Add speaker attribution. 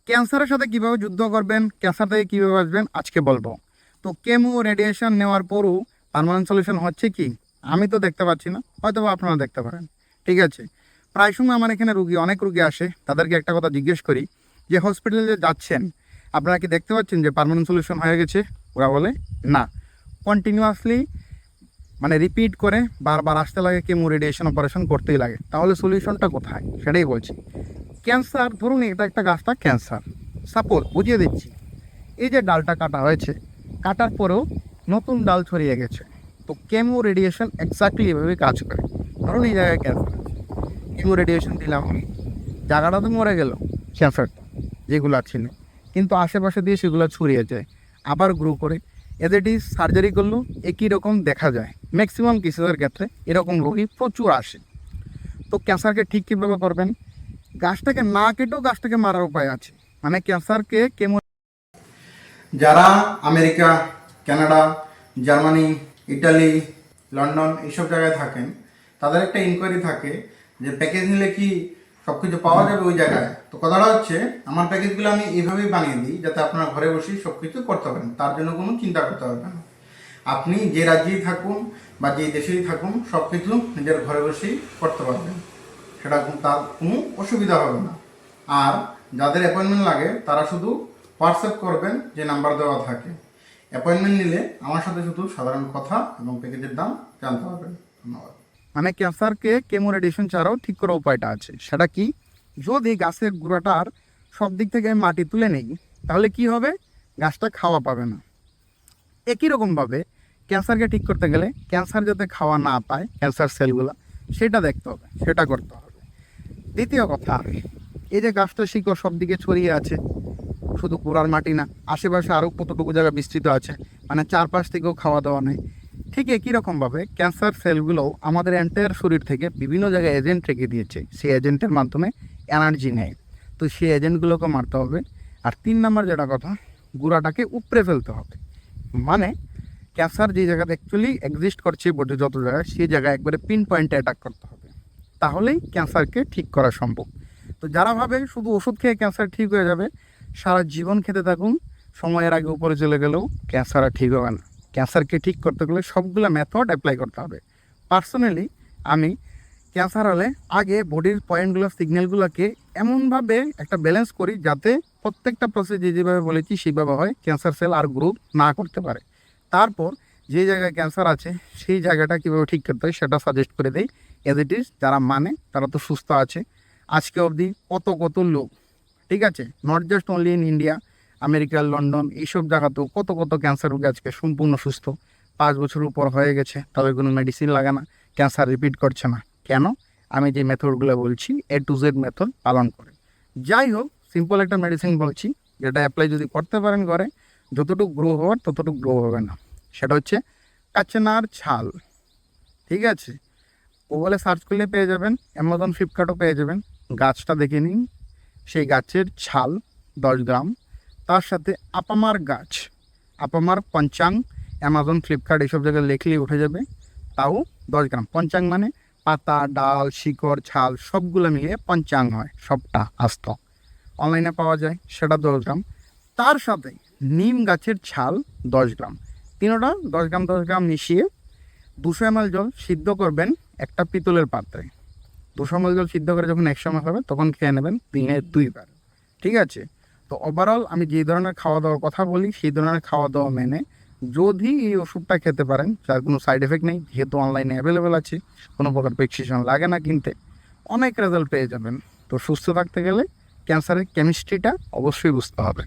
Speaker 1: ক্যান্সারের সাথে কিভাবে যুদ্ধ করবেন, ক্যান্সার থেকে কীভাবে বাঁচবেন আজকে বলবো। তো কেমো রেডিয়েশন নেওয়ার পরও পার্মানেন্ট সলিউশন হচ্ছে কি? আমি তো দেখতে পাচ্ছি না, হয়তো বা আপনারা দেখতে পারেন। ঠিক আছে, প্রায় সময় আমার এখানে অনেক রুগী আসে, তাদেরকে একটা কথা জিজ্ঞেস করি যে হসপিটালে যে যাচ্ছেন আপনারা কি দেখতে পাচ্ছেন যে পার্মানেন্ট সলিউশন হয়ে গেছে? ওরা বলে না, কন্টিনিউয়াসলি মানে রিপিট করে বারবার আসতে লাগে, কেমো রেডিয়েশন অপারেশন করতেই লাগে। তাহলে সলিউশনটা কোথায় সেটাই বলছি। ক্যান্সার, ধরুন এটা একটা গাছটা ক্যান্সার, সাপোজ বুঝিয়ে দিচ্ছি, এই যে ডালটা কাটা হয়েছে, কাটার পরেও নতুন ডাল ছড়িয়ে গেছে। তো কেমো রেডিয়েশন এক্স্যাক্টলি এভাবে কাজ করে। ধরুন এই জায়গায় ক্যান্সার আছে, কেমো রেডিয়েশন দিলাম, জায়গাটা তো মরে গেল ক্যান্সারটা যেগুলো ছিল, কিন্তু আশেপাশে দিয়ে সেগুলো ছড়িয়ে যায়, আবার গ্রো করে। এদেরটি সার্জারি করলেও একই রকম দেখা যায়। ম্যাক্সিমাম কেসের ক্ষেত্রে এরকম রোগী প্রচুর আসে। তো ক্যান্সারকে ঠিক কীভাবে করবেন? গাছটাকে না কেটেও গাছটাকে মারার উপায় আছে। মানে ক্যান্সারকে কেমো, যারা America, Canada, Germany, Italy, London এইসব জায়গায় থাকেন, তাদের একটা ইনকোয়ারি থাকে যে প্যাকেজ নিলে কি সব কিছু পাওয়া যাবে ওই জায়গায়। তো কথাটা হচ্ছে, আমার প্যাকেজগুলো আমি এইভাবেই বানিয়ে দিই যাতে আপনারা ঘরে বসেই সব কিছু করতে পারেন, তার জন্য কোনো চিন্তা করতে হবে না। আপনি যে রাজ্যেই থাকুন বা যে দেশেই থাকুন, সব কিছু নিজের ঘরে বসেই করতে পারবেন, সেটা তার কোনো অসুবিধা হবে না। আর যাদের অ্যাপয়েন্টমেন্ট লাগে তারা শুধু হোয়াটসঅ্যাপ করবেন, যে নাম্বার দেওয়া থাকে। অ্যাপয়েন্টমেন্ট নিলে আমার সাথে শুধু সাধারণ কথা এবং প্যাকেজের দাম জানতে পারবেন। ধন্যবাদ। মানে ক্যান্সারকে কেমো রেডিয়েশন ছাড়াও ঠিক করার উপায়টা আছে। সেটা কি? যদি গাছের গোড়াটার সব দিক থেকে মাটি তুলে নেই, তাহলে কি হবে? গাছটা খাওয়া পাবে না। একই রকমভাবে ক্যান্সারকে ঠিক করতে গেলে ক্যান্সার যাতে খাওয়া না পায় ক্যান্সার সেলগুলো, সেটা দেখতে হবে, সেটা করতে হবে। দ্বিতীয় কথা, এই যে গাছটা শিকড় সব দিকে ছড়িয়ে আছে, শুধু গোড়ার মাটি না, আশেপাশে আরও কতটুকু জায়গা বিস্তৃত আছে, মানে চারপাশ থেকেও খাওয়া দাওয়া নেই। ঠিক একই রকমভাবে ক্যান্সার সেলগুলোও আমাদের এন্টায়ার শরীর থেকে বিভিন্ন জায়গায় এজেন্ট রেখে দিয়েছে, সেই এজেন্টের মাধ্যমে এনার্জি নেয়। তো সেই এজেন্টগুলোকে মারতে হবে। আর 3 নম্বর যেটা কথা, গুঁড়াটাকে উপড়ে ফেলতে হবে। মানে ক্যান্সার যে জায়গাতে অ্যাকচুয়ালি এক্সিস্ট করছে বডি যত জায়গায়, সেই জায়গায় একবারে পিন পয়েন্টে অ্যাটাক করতে হবে, তাহলেই ক্যান্সারকে ঠিক করা সম্ভব। তো যারা ভাবে শুধু ওষুধ খেয়ে ক্যান্সার ঠিক হয়ে যাবে, সারা জীবন খেতে থাকুন, সময়ের আগে উপরে চলে গেলেও ক্যান্সার আর ঠিক হবে না। ক্যান্সারকে ঠিক করতে গেলে সবগুলো মেথড অ্যাপ্লাই করতে হবে। পার্সোনালি আমি ক্যান্সার হলে আগে বডির পয়েন্টগুলো, সিগন্যালগুলোকে এমনভাবে একটা ব্যালেন্স করি যাতে প্রত্যেকটা প্রসেস যেভাবে বলেছি সেইভাবে হয়, ক্যান্সার সেল আর গ্রোথ না করতে পারে। তারপর যে জায়গায় ক্যান্সার আছে সেই জায়গাটা কীভাবে ঠিক করতে হয় সেটা সাজেস্ট করে দেয়। এজ ইট ইজ যারা মানে তারা তো সুস্থ আছে। আজকে অবধি কত কত লোক, ঠিক আছে, not just only in India, America, London এইসব জায়গাতেও কত কত ক্যান্সার রোগী আজকে সম্পূর্ণ সুস্থ। 5 বছর উপর হয়ে গেছে, তাদের কোনো মেডিসিন লাগে না, ক্যান্সার রিপিট করছে না। কেন? আমি যে মেথডগুলো বলছি A to Z মেথড পালন করে। যাই হোক, সিম্পল একটা মেডিসিন বলছি, যেটা অ্যাপ্লাই যদি করতে পারেন ঘরে, যতটুকু গ্রো হওয়ার ততটুকু গ্রো হবে না। সেটা হচ্ছে কাচনার ছাল। ঠিক আছে, গুগলে সার্চ করলে পেয়ে যাবেন, অ্যামাজন, ফ্লিপকার্টও পেয়ে যাবেন। গাছটা দেখে নিন, সেই গাছের ছাল 10 গ্রাম, তার সাথে আপামার গাছ, আপামার পঞ্চাং, অ্যামাজন, ফ্লিপকার্ট এইসব জায়গায় লিখলেই উঠে যাবে, তাও 10 গ্রাম। পঞ্চাং মানে পাতা, ডাল, শিকড়, ছাল সবগুলো মিলিয়ে পঞ্চাং হয়, সবটা আস্ত, অনলাইনে পাওয়া যায়, সেটা 10 গ্রাম। তার সাথে নিম গাছের ছাল 10 গ্রাম, তিনোটা 10 গ্রাম 10 গ্রাম মিশিয়ে 200 ml জল সিদ্ধ করবেন একটা পিতলের পাত্রে। 200 ml জল সিদ্ধ করে যখন 100 ml হবে তখন খেয়ে নেবেন দিনে 2 বার। ঠিক আছে, তো ওভারঅল আমি যে ধরনের খাওয়া দাওয়ার কথা বলি সেই ধরনের খাওয়া দাওয়া মেনে যদি এই ওষুধটা খেতে পারেন, যার কোনো সাইড এফেক্ট নেই, যেহেতু অনলাইনে অ্যাভেলেবেল আছে, কোনো প্রকার প্রেসক্রিপশন লাগে না কিনতে, অনেক রেজাল্ট পেয়ে যাবেন। তো সুস্থ থাকতে গেলে ক্যান্সারের কেমিস্ট্রিটা অবশ্যই বুঝতে হবে।